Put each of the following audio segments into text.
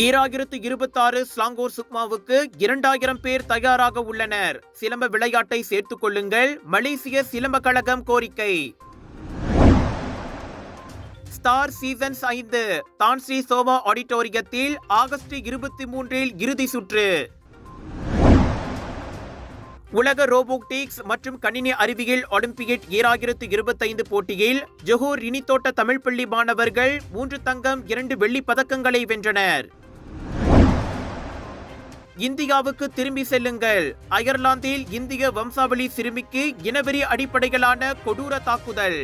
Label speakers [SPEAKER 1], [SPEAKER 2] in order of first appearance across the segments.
[SPEAKER 1] 2026 Selangor சுக்மாவுக்கு 2000 பேர் தயாராக உள்ளனர். சிலம்ப விளையாட்டை சேர்த்துக் கொள்ளுங்கள். மலேசிய சிலம்ப கழகம் கோரிக்கை. ஸ்டார் சீசன்ஸ் 5 தான் ஸ்ரீ சோமா ஆடிட்டோரியத்தில் ஆகஸ்ட் 23 இறுதி சுற்று. உலக ரோபோட்டிக்ஸ் மற்றும் கணினி அறிவியல் ஒலிம்பியட் 2025 போட்டியில் ஜொஹூர் இனித்தோட்ட தமிழ் பள்ளி மாணவர்கள் 3 தங்கம் 2 வெள்ளி பதக்கங்களை வென்றனர். இந்தியாவுக்கு திரும்பி செல்லுங்கள். அயர்லாந்தில் இந்திய வம்சாவளி சிறுமிக்கு இனவெறி அடிப்படையிலான கொடூர தாக்குதல்.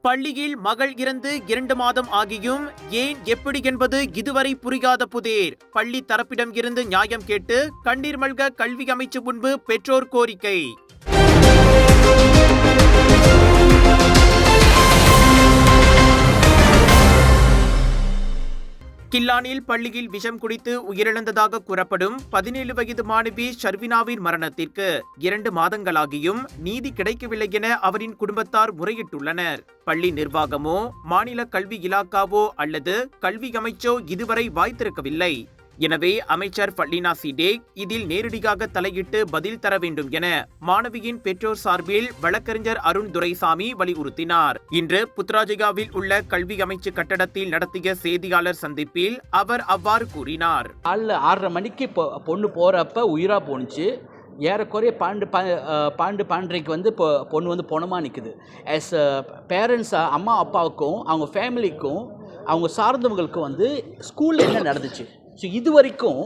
[SPEAKER 1] பள்ளியில் மகள் இறந்து 2 மாதம் ஆகியும் ஏன் எப்படி என்பது இதுவரை புரியாத புதிர். பள்ளி தரப்பிடம் இருந்து நியாயம் கேட்டு கண்ணீர் மல்க கல்வி அமைச்சு முன்பு பெற்றோர் கோரிக்கை. கில்லானில் பள்ளியில் விஷம் குடித்து உயிரிழந்ததாக கூறப்படும் 17 வயது மாணவி ஷர்வினாவின் மரணத்திற்கு 2 மாதங்களாகியும் நீதி கிடைக்கவில்லை என அவரின் குடும்பத்தார் முறையிட்டுள்ளனர். பள்ளி நிர்வாகமோ மாநில கல்வி இலாக்காவோ அல்லது கல்வி அமைச்சோ இதுவரை வாய் திறக்கவில்லை. எனவே அமைச்சர் ஃபர்லினா சிடேக் இதில் நேரடியாக தலையிட்டு பதில் தர வேண்டும் என மாணவியின் பெற்றோர் சார்பில் வழக்கறிஞர் அருண் துரைசாமி வலியுறுத்தினார். இன்று புத்ராஜயாவில் உள்ள கல்வி அமைச்சு கட்டடத்தில் நடத்திய செய்தியாளர் சந்திப்பில் அவர் அவ்வாறு கூறினார்.
[SPEAKER 2] 6:30 மணிக்கு பொண்ணு போறப்ப உயிரா போணுச்சு. ஏறக்குறைய 12:30 வந்து பொண்ணு வந்து பொணமாக நிற்குது. ஆஸ் பேரண்ட்ஸாக அம்மா அப்பாவுக்கும் அவங்க ஃபேமிலிக்கும் அவங்க சார்ந்தவங்களுக்கும் வந்து ஸ்கூலில் என்ன நடந்துச்சு, ஸோ இது வரைக்கும்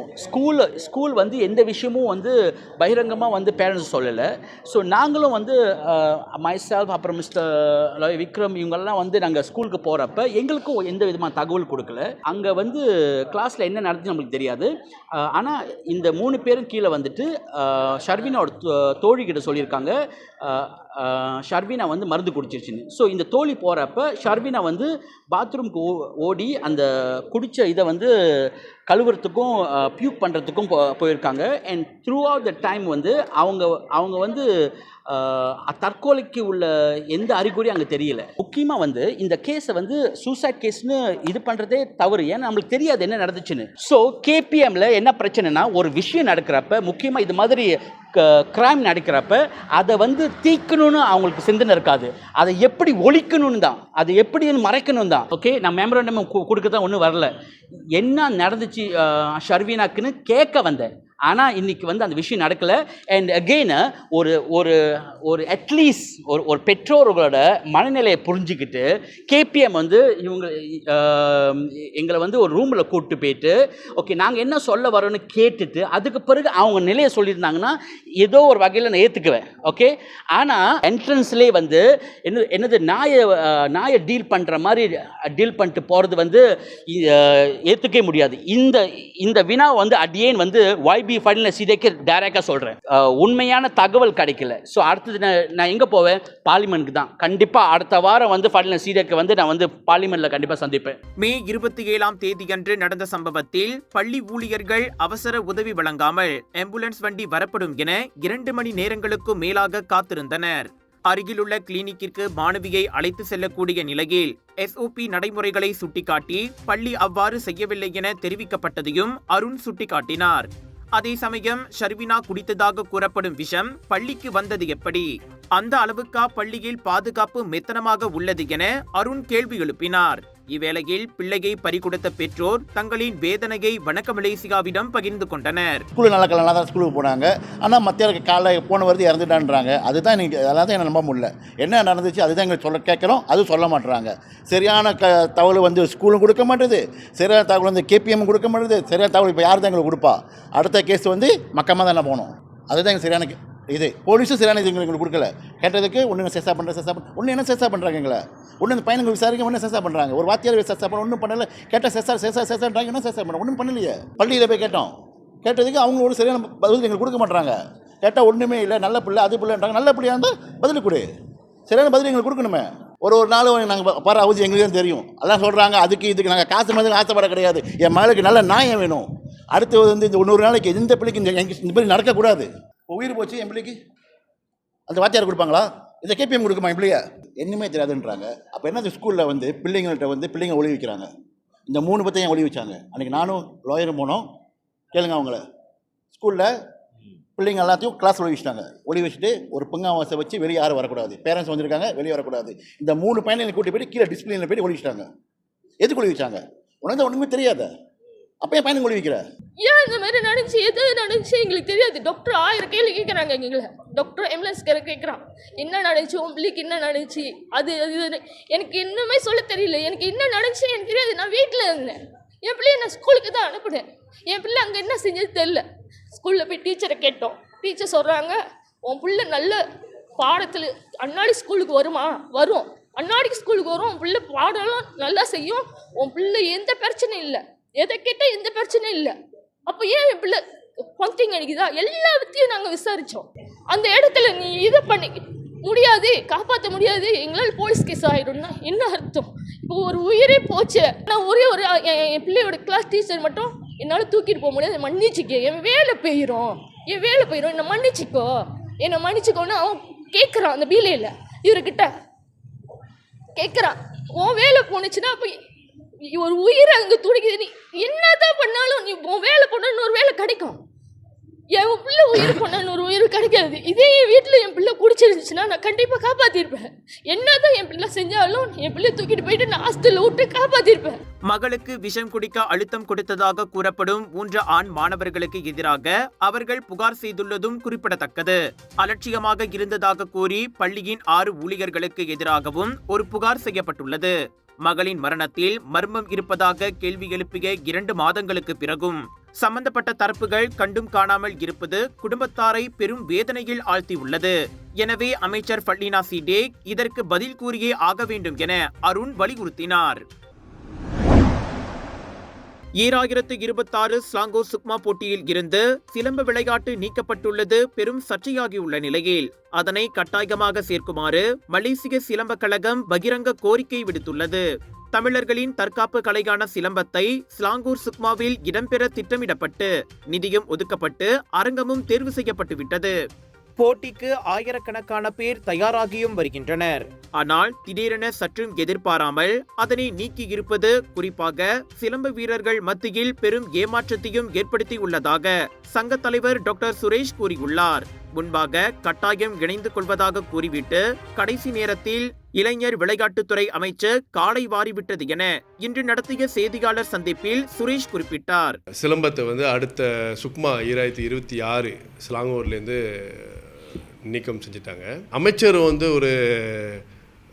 [SPEAKER 2] ஸ்கூல் வந்து எந்த விஷயமும் வந்து பகிரங்கமாக வந்து பேரண்ட்ஸ் சொல்லலை. ஸோ நாங்களும் வந்து மைசெல்ஃப் அப்புறம் மிஸ்டர் விக்ரம் இவங்கெல்லாம் வந்து நாங்கள் ஸ்கூலுக்கு போகிறப்ப எங்களுக்கும் எந்த விதமான தகவல் கொடுக்கல. அங்கே வந்து கிளாஸில் என்ன நடந்துச்சு நம்மளுக்கு தெரியாது. ஆனால் இந்த 3 பேரும் கீழே வந்துட்டு ஷர்வினாவோட தோழிக்கிட்ட சொல்லியிருக்காங்க ஷர்வினா வந்து மருந்து குடிச்சிருச்சுன்னு. ஸோ இந்த தோழி போகிறப்ப ஷர்வினா வந்து பாத்ரூம்க்கு ஓடி அந்த குடித்த இதை வந்து கழுவுறதுக்கும் பியூக் பண்ணுறதுக்கும் போயிருக்காங்க. And through out the time வந்து அவங்க வந்து தற்கொலைக்கு உள்ள எந்த அறிகுறியும் அங்கே தெரியல. முக்கியமாக வந்து இந்த கேஸை வந்து சூசைட் கேஸ்னு இது பண்ணுறதே தவறு. ஏன்னா நம்மளுக்கு தெரியாது என்ன நடந்துச்சுன்னு. ஸோ கேபிஎம்ல என்ன பிரச்சனைனா, ஒரு விஷயம் நடக்கிறப்ப முக்கியமாக இது மாதிரி கிரைம் நடக்கிறப்ப அதை வந்து தீக்கணும்னு அவங்களுக்கு சிந்தனை இருக்காது. அதை எப்படி ஒழிக்கணும்னு தான், அதை எப்படி மறைக்கணும் தான். ஓகே, நான் மெமரண்டம் கொடுக்க தான் ஒன்றும் வரல. என்ன நடந்துச்சு ஷர்வினாக்குன்னு கேட்க வந்தேன். ஆனால் இன்னைக்கு வந்து அந்த விஷயம் நடக்கலை. அண்ட் அகெயின் ஒரு அட்லீஸ்ட் ஒரு பெற்றோர்களோட மனநிலையை புரிஞ்சுக்கிட்டு கேபிஎம் வந்து எங்களை வந்து ஒரு ரூமில் கூப்பிட்டு போயிட்டு ஓகே நாங்கள் என்ன சொல்ல வரோன்னு கேட்டுட்டு அதுக்கு பிறகு அவங்க நிலையை சொல்லியிருந்தாங்கன்னா ஏதோ ஒரு வகையில் நான் ஏற்றுக்குவேன். ஓகே, ஆனால் என்ட்ரன்ஸ்லேயே வந்து என்னது நாயை டீல் பண்ணுற மாதிரி டீல் பண்ணிட்டு போகிறது வந்து ஏற்றுக்கவே முடியாது. இந்த வினா வந்து அடியேன் வந்து ஃபைனல் சீதைக்கு டைரக்டாக சொல்கிறேன். உண்மையான தகவல் கிடைக்கல. ஸோ அடுத்தது நான் எங்கே போவேன்? பார்லிமெண்ட்டுக்கு தான். கண்டிப்பாக அடுத்த வாரம் வந்து ஃபைனல் சீதைக்கு வந்து நான் வந்து பார்லிமெண்ட்டில் கண்டிப்பாக சந்திப்பேன்.
[SPEAKER 1] மே 27ஆம் தேதியன்று நடந்த சம்பவத்தில் பள்ளி ஊழியர்கள் அவசர உதவி வழங்காமல் ஆம்புலன்ஸ் வண்டி வரப்படும் என 2 மணி நேரங்களுக்கும் மேலாக காத்திருந்தனர். அருகிலுள்ள கிளினிக்கிற்கு மாணவியை அழைத்து செல்லக்கூடிய நிலையில் SOP நடைமுறைகளை சுட்டிக்காட்டி பள்ளி அவ்வாறு செய்யவில்லை என தெரிவிக்கப்பட்டதையும் அருண் சுட்டிக்காட்டினார். அதே சமயம் ஷர்வினா குடித்ததாக கூறப்படும் விஷம் பள்ளிக்கு வந்தது எப்படி? அந்த அளவுக்கா பள்ளியில் பாதுகாப்பு மெத்தனமாக உள்ளது என அருண் கேள்வி எழுப்பினார். இவ்வேளையில் பிள்ளையை பறிகொடுத்த பெற்றோர் தங்களின் வேதனையை வணக்க மலேசியாவிடம் பகிர்ந்து கொண்டனர்.
[SPEAKER 3] ஸ்கூல் நல்லா தான் ஸ்கூலுக்கு போனாங்க. ஆனால் மத்திய காலை போன வருது இறந்துட்டான்றாங்க. அதுதான் எனக்கு அதெல்லாம் தான் என்ன நம்ப முடியல. என்ன நடந்துச்சு அதுதான் எங்களுக்கு சொல்ல கேட்குறோம், அதுவும் சொல்ல மாட்டுறாங்க. சரியான தகவல் வந்து ஸ்கூலும் கொடுக்க மாட்டேது, சரியான தகவல் வந்து கேபிஎம் கொடுக்க மாட்டேது. சரியான தகவல் இப்போ யார் தான் எங்களுக்கு கொடுப்பா? அடுத்த கேஸ் வந்து மக்கமாக தான் என்ன போகணும். அதுதான் எங்களுக்கு சரியான இது. போலீஸும் சரியான இது எங்களுக்கு கொடுக்கல. கேட்டதுக்கு ஒன்று செசா பண்ணுறேன் ஒன்று என்ன செசா பண்ணுறாங்க எங்களை, ஒன்று அந்த பையனுக்கு விசாரிக்க ஒன்று செசா பண்ணுறாங்க. ஒரு வாத்தியார் செசா பண்ண ஒன்றும் பண்ணலை. கேட்டால் செசான்றாங்க. என்ன செசா பண்ண ஒன்றும் பண்ணலையே. பள்ளியில் போய் கேட்டதுக்கு அவங்க ஒரு சரியான பதில் எங்களுக்கு கொடுக்க மாட்டாங்க. கேட்டால் ஒன்றுமே இல்லை, நல்ல பிள்ளை அது பிள்ளைன்றாங்க. நல்ல பிள்ளையாக இருந்தால் பதில் கொடு, சரியான பதில் எங்களுக்கு கொடுக்கணுமே. ஒரு நாள் நாங்கள் பாரு அவதி எங்களுக்கு தெரியும். எல்லாம் சொல்கிறாங்க இதுக்கு நாங்கள் காசு மாதிரி ஆசைப்பட கிடையாது. என் மகளுக்கு நல்ல நியாயம் வேணும். அடுத்து வந்து இந்த 100 நாளைக்கு எந்த பிள்ளைக்கு இந்த மாதிரி நடக்கக்கூடாது. உயிர் போச்சு என் பிள்ளைக்கு அந்த வாத்தியார் கொடுப்பாங்களா? இந்த கேபிஎம் கொடுக்குமா என் பிள்ளைய? என்னமே தெரியாதுன்றாங்க. அப்போ என்ன ஸ்கூலில் வந்து பிள்ளைங்கள்ட்ட வந்து பிள்ளைங்க ஒளி வைக்கிறாங்க. இந்த 3 பத்தையும் ஒளி வச்சாங்க. அன்றைக்கி நானும் லாயரும் போனோம். கேளுங்க அவங்கள. ஸ்கூலில் பிள்ளைங்க எல்லாத்தையும் கிளாஸ் ஒளி வச்சுட்டாங்க. ஒளி வச்சுட்டு ஒரு பங்காவாசை வச்சு வெளியே யாரும் வரக்கூடாது, பேரண்ட்ஸ் வந்திருக்காங்க வெளியே வரக்கூடாது. இந்த 3 பையனை கூட்டி போய்ட்டு கீழே டிஸ்பிளினில் போய்ட்டு ஒளி வச்சுட்டாங்க. எதுக்கு ஒளி வச்சாங்க? உனக்கு ஒன்றுமே தெரியாத, அப்போ என் பையனுக்கு ஒளி வைக்கிற?
[SPEAKER 4] ஏன் இந்த மாதிரி நடந்துச்சு, எது நடந்துச்சு எங்களுக்கு தெரியாது. டாக்டர் 1000 கேள்வி கேட்குறாங்க எங்களை. டாக்டர் எம்எல்எஸ்கார கேட்குறான், என்ன நடந்துச்சு உன் பிள்ளைக்கு, என்ன நடந்துச்சு, அது எனக்கு இன்னுமே சொல்ல தெரியல. எனக்கு என்ன நடந்துச்சு எனக்கு தெரியாது. நான் வீட்டில் இருந்தேன். என் பிள்ளைய நான் ஸ்கூலுக்கு தான் அனுப்புனேன். என் பிள்ளை அங்கே என்ன செஞ்சது தெரில. ஸ்கூலில் போய் டீச்சரை கேட்டோம். டீச்சர் சொல்கிறாங்க, உன் பிள்ளை நல்ல பாடத்தில் அன்னாடி ஸ்கூலுக்கு வருமா, வரும், அன்னாடிக்கு ஸ்கூலுக்கு வரும், உன் பிள்ளை பாடலாம் நல்லா செய்யும், உன் பிள்ளை எந்த பிரச்சனையும் இல்லை, எதை கேட்டால் எந்த பிரச்சனையும் இல்லை. அப்போ ஏன் என் பிள்ளை பந்திங் அடிக்குதா? எல்லாத்தையும் நாங்கள் விசாரித்தோம். அந்த இடத்துல நீ இதை பண்ணி முடியாது, காப்பாற்ற முடியாது, எங்களால் போலீஸ் கேஸ் ஆகிடும்னா என்ன அர்த்தம்? இப்போ ஒரு உயிரே போச்சு. நான் ஒரே ஒரு என் பிள்ளையோட கிளாஸ் டீச்சர் மட்டும் என்னால் தூக்கிட்டு போக முடியாது, மன்னிச்சிக்க, என் வேலை போயிடும், என்னை மன்னிச்சிக்கோன்னு அவன் கேட்குறான். அந்த பீலையில் இவர்கிட்ட கேட்குறான், உன் வேலை போணுச்சுன்னா அப்போ ஒரு உயிரை அங்கே துடிக்குது, நீ என்னதான் பண்ணாலும் நீ உன் வேலை போனால் இன்னொரு வேலை கிடைக்கும். என் பிள்ளை உயிர் போனால் இன்னொரு உயிர் கிடைக்காது. இதே என் வீட்டில் என் பிள்ளை குடிச்சிருந்துச்சுன்னா நான் கண்டிப்பாக காப்பாற்றிருப்பேன். என்னதான் என் பிள்ளை செஞ்சாலும் என் பிள்ளை தூக்கிட்டு போயிட்டு நான் ஹாஸ்டலில் விட்டு காப்பாற்றிருப்பேன்.
[SPEAKER 1] மகளுக்கு விஷம் குடிக்க அழுத்தம் கொடுத்ததாக கூறப்படும் 3 ஆண் மாணவர்களுக்கு எதிராக அவர்கள் புகார் செய்துள்ளதும் குறிப்பிடத்தக்கது. அலட்சியமாக இருந்ததாக கூறி பள்ளியின் 6 ஊழியர்களுக்கு எதிராகவும் ஒரு புகார் செய்யப்பட்டுள்ளது. மகளின் மரணத்தில் மர்மம் இருப்பதாக கேள்வி எழுப்பிய 2 மாதங்களுக்கு பிறகும் சம்பந்தப்பட்ட தரப்புகள் கண்டும் காணாமல் இருப்பது குடும்பத்தாரை பெரும் வேதனையில் ஆழ்த்தியுள்ளது. எனவே அமைச்சர் ஃபர்லினா சீடேக் இதற்கு பதில் கூறியே ஆக வேண்டும் என அருண் வலியுறுத்தினார். 2026 ஸ்லாங்கோர் சுக்மா போட்டியில் இருந்து சிலம்ப விளையாட்டு நீக்கப்பட்டுள்ளது பெரும் சர்ச்சையாகியுள்ள நிலையில் அதனை கட்டாயமாக சேர்க்குமாறு மலேசிய சிலம்ப கழகம் பகிரங்க கோரிக்கை விடுத்துள்ளது. தமிழர்களின் தற்காப்பு கலையான சிலம்பத்தை ஸ்லாங்கூர் சுக்மாவில் இடம்பெற திட்டமிடப்பட்டு நிதியும் ஒதுக்கப்பட்டு அரங்கமும் தேர்வு செய்யப்பட்டு விட்டது. போட்டிக்கு ஆயிரக்கணக்கான பேர் தயாராகியும் வருகின்றனர். ஆனால் திடீரென சற்றும் எதிர்பாராமல் அதனை நீக்கி இருப்பது குறிப்பாக சிலம்ப வீரர்கள் மத்தியில் பெரும் ஏமாற்றத்தையும் ஏற்படுத்தி உள்ளதாக சங்க தலைவர் டாக்டர் சுரேஷ் கூறியுள்ளார். முன்பாக கட்டாயம் இணைந்து கொள்வதாக கூறிவிட்டு கடைசி நேரத்தில் இளைஞர் விளையாட்டுத்துறை அமைச்சர் காலை வாரிவிட்டது என இன்று நடத்திய செய்தியாளர் சந்திப்பில் சுரேஷ் குறிப்பிட்டார்.
[SPEAKER 5] சிலம்பத்தை அடுத்த சுக்மா 2026 ஸ்லாங்கூர்லேருந்து நீக்கம் செஞ்சுட்டாங்க. அமைச்சர் ஒரு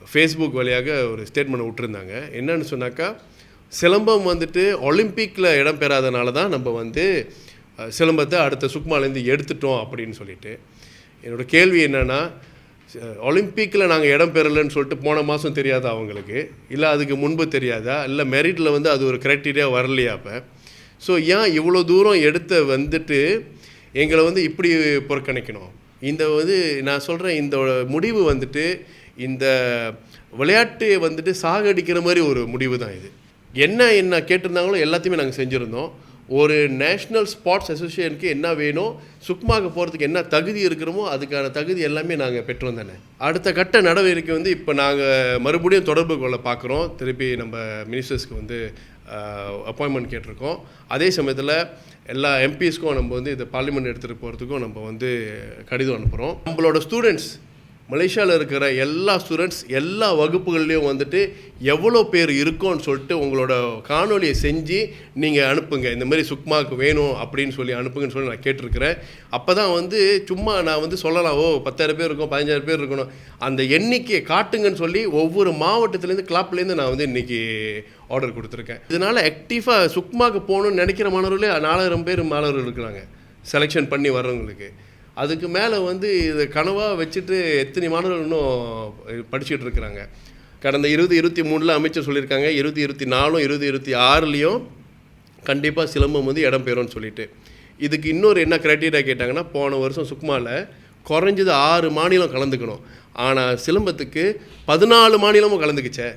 [SPEAKER 5] ஃபேஸ்புக் வழியாக ஒரு ஸ்டேட்மெண்ட் விட்டுருந்தாங்க. என்னன்னு சொன்னாக்கா, சிலம்பம் ஒலிம்பிக்கில் இடம் பெறாதனால தான் நம்ம சிலம்பத்தை அடுத்த சுக்மாலேருந்து எடுத்துட்டோம் அப்படின்னு சொல்லிட்டு. என்னோடய கேள்வி என்னென்னா, ஒலிம்பிக்கில் நாங்கள் இடம் பெறலைன்னு சொல்லிட்டு போன மாதம் தெரியாதா அவங்களுக்கு, இல்லை அதுக்கு முன்பு தெரியாதா, இல்லை மெரிட்டில் அது ஒரு க்ரைட்டீரியா வரலையா? அப்போ ஸோ ஏன் இவ்வளோ தூரம் எடுத்து எங்களை இப்படி புறக்கணிக்கணும்? இந்த நான் சொல்கிறேன், இந்த முடிவு இந்த விளையாட்டு சாகடிக்கிற மாதிரி ஒரு முடிவு தான் இது. என்ன கேட்டிருந்தாங்களோ எல்லாத்தையுமே நாங்கள் செஞ்சுருந்தோம். ஒரு நேஷ்னல் ஸ்போர்ட்ஸ் அசோசியேஷனுக்கு என்ன வேணும், சுக்மாவுக்கு போகிறதுக்கு என்ன தகுதி இருக்கிறோமோ அதுக்கான தகுதி எல்லாமே நாங்கள் பெற்றோம் தானே. அடுத்த கட்ட நடவடிக்கை இப்போ நாங்கள் மறுபடியும் தொடர்பு கொள்ள பார்க்குறோம். திருப்பி நம்ம மினிஸ்டர்ஸ்க்கு அப்பாயின்மெண்ட் கேட்டிருக்கோம். அதே சமயத்தில் எல்லா எம்பிஸ்க்கும் நம்ம இதை பார்லிமெண்ட் எடுத்துகிட்டு போகிறதுக்கும் நம்ம கடிதம் அனுப்புகிறோம். நம்மளோட ஸ்டூடெண்ட்ஸ், மலேசியாவில் இருக்கிற எல்லா ஸ்டூடெண்ட்ஸ் எல்லா வகுப்புகள்லேயும் எவ்வளோ பேர் இருக்கோன்னு சொல்லிட்டு உங்களோட காணொலியை செஞ்சு நீங்கள் அனுப்புங்க. இந்த மாதிரி சுக்மாவுக்கு வேணும் அப்படின்னு சொல்லி அனுப்புங்கன்னு சொல்லி நான் கேட்டிருக்கிறேன். அப்போ தான் சும்மா நான் சொல்லலாம், 10,000 பேர் இருக்கும், 15,000 பேர் இருக்கணும், அந்த எண்ணிக்கையை காட்டுங்கன்னு சொல்லி ஒவ்வொரு மாவட்டத்துலேருந்து கிளாப்லேருந்து நான் இன்றைக்கி ஆர்டர் கொடுத்துருக்கேன். இதனால் ஆக்டிவாக சுக்மாவுக்கு போகணுன்னு நினைக்கிற மாணவர்களே 4,000 பேர் மாணவர்கள் இருக்கிறாங்க செலெக்ஷன் பண்ணி வர்றவங்களுக்கு. அதுக்கு மேலே இதை கனவாக வச்சுட்டு எத்தனை மாணவர்கள் இன்னும் படிச்சுட்டு இருக்கிறாங்க. கடந்த 2023 அமைச்சர் சொல்லியிருக்காங்க, 2024 2026 கண்டிப்பாக சிலம்பம் இடம் பெறும்னு சொல்லிட்டு. இதுக்கு இன்னொரு என்ன க்ரைட்டீரியா கேட்டாங்கன்னா, போன வருஷம் சுக்மாவில் குறைஞ்சது 6 மாநிலம் கலந்துக்கணும். ஆனால் சிலம்பத்துக்கு 14 மாநிலமும் கலந்துக்குச்சே.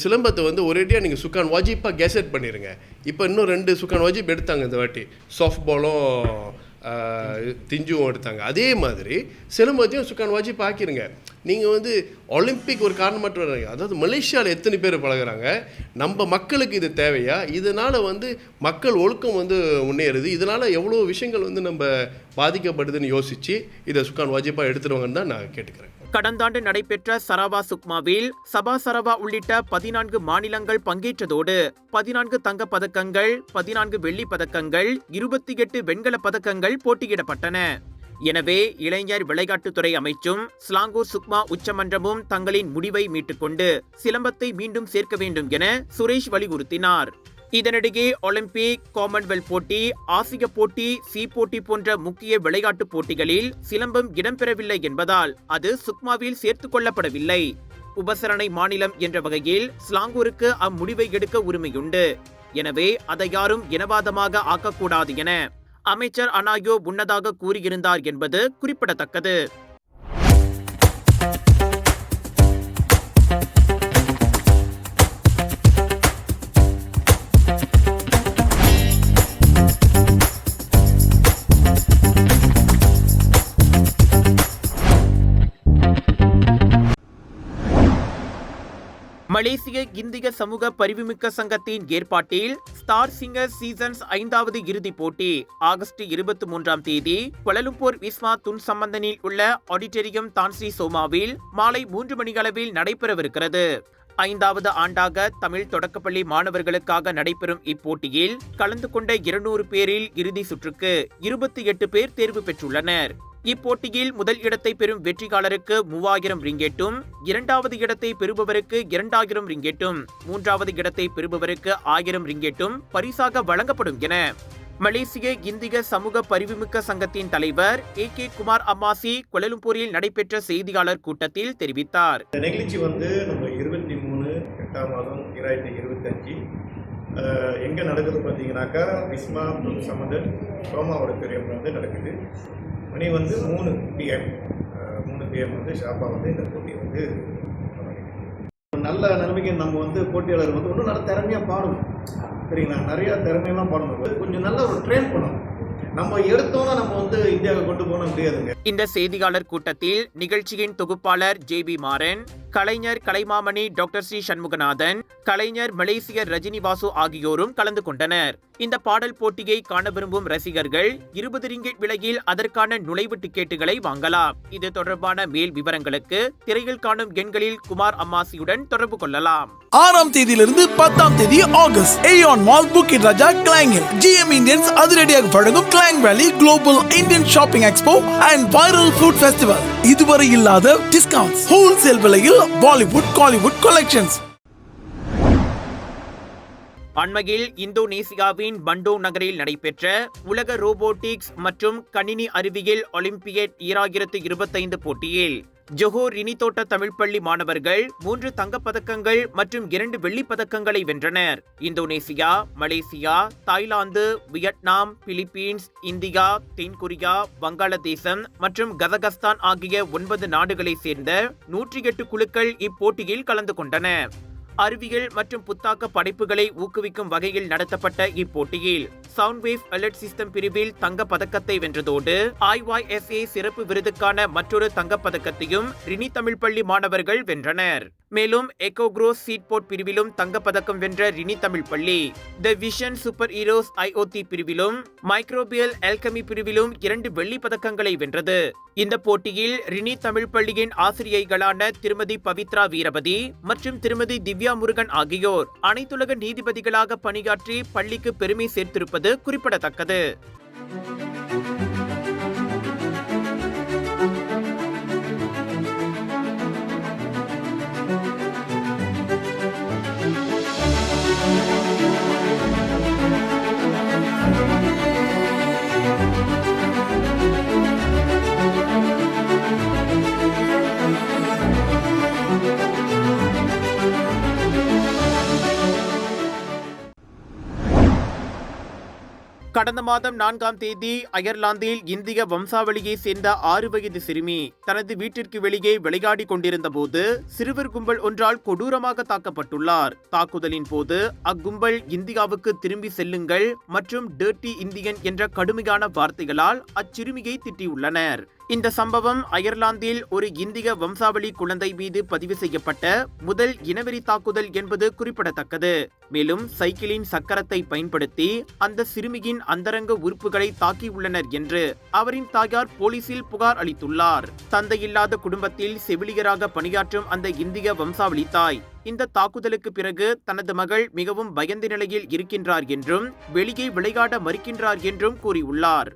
[SPEAKER 5] சிலம்பத்தை ஒரேடியாக நீங்கள் சுக்கான் வாஜிப்பாக கேசட் பண்ணிடுங்க. இப்போ இன்னும் 2 சுக்கான் வாஜிப் எடுத்தாங்க இந்த வாட்டி, சாஃப்ட் பாலும் திஞ்சுவும் எடுத்தாங்க. அதே மாதிரி சிலம்பத்தையும் சுக்கான் வாஜிப் ஆக்கிருங்க. நீங்கள் வந்து ஒலிம்பிக் ஒரு காரணமற்ற வர்றீங்க. அதாவது மலேசியாவில் எத்தனை பேர் பழகுறாங்க, நம்ம மக்களுக்கு இது தேவையா, இதனால் வந்து மக்கள் ஒழுக்கம் வந்து முன்னேறுது, இதனால் எவ்வளோ விஷயங்கள் வந்து நம்ம பாதிக்கப்படுதுன்னு யோசித்து இதை சுக்கான் வாஜிப்பாக எடுத்துருவாங்கன்னு தான் நான் கேட்டுக்கிறேன்.
[SPEAKER 1] கடந்த ஆண்டு நடைபெற்ற சரவா சுக்மாவில் சபா சரவா உள்ளிட்ட 14 மாநிலங்கள் பங்கேற்றதோடு 14 தங்கப் பதக்கங்கள், 14 வெள்ளிப் பதக்கங்கள், 28 வெண்கலப் பதக்கங்கள் போட்டியிடப்பட்டன. எனவே இளைஞர் விளையாட்டுத்துறை அமைச்சும் ஸ்லாங்கூர் சுக்மா உச்சமன்றமும் தங்களின் முடிவை மீட்டுக்கொண்டு சிலம்பத்தை மீண்டும் சேர்க்க வேண்டும் என சுரேஷ் வலியுறுத்தினார். இதனிடையே ஒலிம்பிக், காமன்வெல்த் போட்டி, ஆசிய போட்டி, சி போட்டி போன்ற முக்கிய விளையாட்டுப் போட்டிகளில் சிலம்பம் இடம்பெறவில்லை என்பதால் அது சுக்மாவில் சேர்த்துக் கொள்ளப்படவில்லை. உபசரணை மாநிலம் என்ற வகையில் ஸ்லாங்கூருக்கு அம்முடிவை எடுக்க உரிமையுண்டு. எனவே அதை யாரும் இனவாதமாக ஆக்கக்கூடாது என அமைச்சர் அனாயோ முன்னதாக கூறியிருந்தார் என்பது குறிப்பிடத்தக்கது. மலேசிய இந்திய சமூக பரிவுமிக்க சங்கத்தின் ஏற்பாட்டில் ஸ்டார் சிங்கர் சீசன்ஸ் 5வது இறுதிப் போட்டி ஆகஸ்ட் 23ஆம் தேதி கோலாலம்பூர் விஸ்மா துன் சம்பந்தனில் உள்ள ஆடிட்டோரியம் தான்ஸ்ரீ சோமாவில் மாலை 3 மணியளவில் நடைபெறவிருக்கிறது. 5வது ஆண்டாக தமிழ் தொடக்கப்பள்ளி மாணவர்களுக்காக நடைபெறும் இப்போட்டியில் கலந்து கொண்ட 200 பேரில் இறுதி சுற்றுக்கு 28 பேர் தேர்வு பெற்றுள்ளனர். இப்போட்டியில் முதல் இடத்தை பெறும் வெற்றியாளருக்கு 3000 ரிங்கெட்டும், 2வது இடத்தை பெறுபவருக்கு 2000 ரிங்கெட்டும், 3வது இடத்தை பெறுபவருக்கு 1000 ரிங்கெட்டும் பரிசாக வழங்கப்படும் என மலேசிய இந்திய சமூக பரிவுமிக்க சங்கத்தின் தலைவர் AK குமார் அம்மாசி கோலாலம்பூரில் நடைபெற்ற செய்தியாளர் கூட்டத்தில் தெரிவித்தார்.
[SPEAKER 6] இந்த நிகழ்ச்சி வந்து நம்ம 23/8/2025 எங்கே நடக்குது பார்த்தீங்கன்னாக்கா விஸ்மா துன் சம்பந்தன் சோமா ஆடிட்டோரியமில் வந்து நடக்குது. மணி வந்து 3 PM வந்து ஷாப்பா வந்து இந்த போட்டி வந்து நல்ல நிலைமைக்கு நம்ம வந்து போட்டியாளர் வந்து இன்னும் நல்ல திறமையாக பாடணும். சரிங்களா, நிறையா திறமையெல்லாம் பாடணும். கொஞ்சம் நல்ல ஒரு ட்ரெயின் பண்ணணும். நம்ம எடுத்தோன்னா நம்ம வந்து இந்தியாவை கொண்டு போக முடியாதுங்க.
[SPEAKER 1] இந்த செய்தியாளர் கூட்டத்தில் நிகழ்ச்சியின் தொகுப்பாளர் JB மாறன், கலைஞர் கலைமாமணி டாக்டர் ஸ்ரீ சண்முகநாதன், கலைஞர் மலேசியர் ரஜினி வாசு ஆகியோரும் கலந்து கொண்டனர். இந்த பாடல் போட்டியை காண விரும்பும் ரசிகர்கள் 20 ரிங்கெட் விலையில் அதற்கான நுழைவு டிக்கெட்டுகளை வாங்கலாம். இது தொடர்பான மேல் விவரங்களுக்கு திரையில் காணும் எண்களில் குமார் அம்மாசியுடன் தொடர்பு கொள்ளலாம்.
[SPEAKER 7] 6ஆம் தேதியிலிருந்து 10ஆம் தேதி ஆகஸ்ட் ஏயான் மால் புக்கிட் ராஜா கிளாங்கில் GM இந்தியன்ஸ் அதிரடியாக வழங்கும் கிளாங் வேலி global Indian shopping expo and viral food festival. இதுவரை இல்லாத டிஸ்கவுண்ட்ஸ், ஹோல்சேல் விலையில் பாலிவுட் காலிவுட் கலெக்ஷன்ஸ்.
[SPEAKER 1] அண்மையில் இந்தோனேசியாவின் பண்டோங் நகரில் நடைபெற்ற உலக ரோபோட்டிக்ஸ் மற்றும் கணினி அறிவியல் ஒலிம்பியட் 2025 போட்டியில் ஜொஹோர் ரினிதோட்ட தமிழ் பள்ளி மாணவர்கள் 3 தங்கப்பதக்கங்கள் மற்றும் 2 வெள்ளிப் பதக்கங்களை வென்றனர். Indonesia, Malaysia, Thailand, Vietnam, Philippines, India, தென்கொரியா, வங்காளதேசம் மற்றும் கசகஸ்தான் ஆகிய 9 நாடுகளைச் சேர்ந்த 108 குழுக்கள் இப்போட்டியில் கலந்து கொண்டன. அறிவியல் மற்றும் புத்தாக்க படைப்புகளை ஊக்குவிக்கும் வகையில் நடத்தப்பட்ட இப்போட்டியில் சவுண்ட்வேவ் அலர்ட் சிஸ்டம் பிரிவில் தங்க பதக்கத்தை வென்றதோடு IYSA சிறப்பு விருதுக்கான மற்றொரு தங்கப் பதக்கத்தையும் ரினி தமிழ் பள்ளி மாணவர்கள் வென்றனர். மேலும் எக்கோக்ரோஸ் சீட்போர்ட் பிரிவிலும் தங்கப்பதக்கம் வென்ற ரினி தமிழ் பள்ளி the vision super heroes IoT பிரிவிலும் மைக்ரோபியல் ஆல்கமி பிரிவிலும் 2 வெள்ளிப் பதக்கங்களை வென்றது. இந்த போட்டியில் ரினி தமிழ் பள்ளியின் ஆசிரியைகளான திருமதி பவித்ரா வீரபதி மற்றும் திருமதி திவ்யா முருகன் ஆகியோர் அனைத்துலக நீதிபதிகளாக பணியாற்றி பள்ளிக்கு பெருமை சேர்த்திருப்பது குறிப்பிடத்தக்கது. கடந்த மாதம் 4ஆம் தேதி அயர்லாந்தில் இந்திய வம்சாவளியை சேர்ந்த 6 வயது சிறுமி தனது வீட்டிற்கு வெளியே விளையாடிக் கொண்டிருந்த போது சிறுவர் கும்பல் ஒன்றால் கொடூரமாக தாக்கப்பட்டுள்ளார். தாக்குதலின் போது அக்கும்பல் இந்தியாவுக்கு திரும்பி செல்லுங்கள் மற்றும் டர்ட்டி இந்தியன் என்ற கடுமையான வார்த்தைகளால் அச்சிறுமியை திட்டியுள்ளனர். இந்த சம்பவம் அயர்லாந்தில் ஒரு இந்திய வம்சாவளி குழந்தை மீது பதிவு செய்யப்பட்ட முதல் இனவெறி தாக்குதல் என்பது குறிப்பிடத்தக்கது. மேலும் சைக்கிளின் சக்கரத்தை பயன்படுத்தி அந்த சிறுமியின் அந்தரங்க உறுப்புகளை தாக்கியுள்ளனர் என்று அவரின் தாயார் போலீசில் புகார் அளித்துள்ளார். தந்தையில்லாத குடும்பத்தில் செவிலியராக பணியாற்றும் அந்த இந்திய வம்சாவளி தாய் இந்த தாக்குதலுக்கு பிறகு தனது மகள் மிகவும் பயந்த நிலையில் இருக்கின்றார் என்றும் வெளியே விளையாட மறுக்கின்றார் என்றும் கூறியுள்ளார்.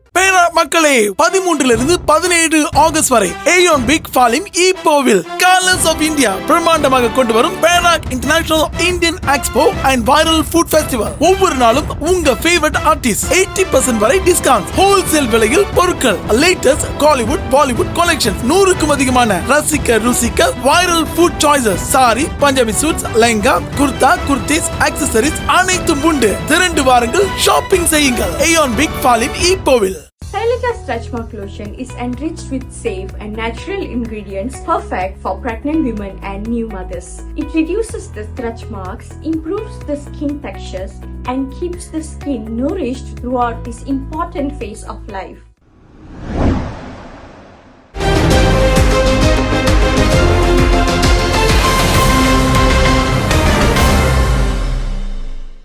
[SPEAKER 7] மக்களே 13 17 ஆகஸ்ட் வரை ஏயோன் பிக் ஃபாலிம் ஈப்போவில் கலர்ஸ் ஆஃப் இந்தியா பிரம்மாண்டமாக கொண்டு வரும் Perak international Indian expo and viral food festival. ஒவ்வொரு நாளும் உங்க ஃபேவரட் ஆர்டிஸ்ட் 80% வரை டிஸ்கவுண்ட், ஹோல்சேல் விலையில் பொருட்கள், லேட்டஸ்ட் காலிவுட் பாலிவுட் கலெக்ஷன், 100க்கும் அதிகமான ரசிக்க ருசிக்க viral food choices, sari, Punjabi suits, lehenga, kurta, kurtis, accessories அனைத்தும் உண்டு. திரண்டு வாருங்கள், ஷாப்பிங் செய்யுங்கள். ஏயோன் பிக் ஃபாலிம் ஈப்போவில்.
[SPEAKER 8] Celica Stretch Mark Lotion is enriched with safe and natural ingredients perfect for pregnant women and new mothers. It reduces the stretch marks, improves the skin textures, and keeps the skin nourished throughout this important phase of life.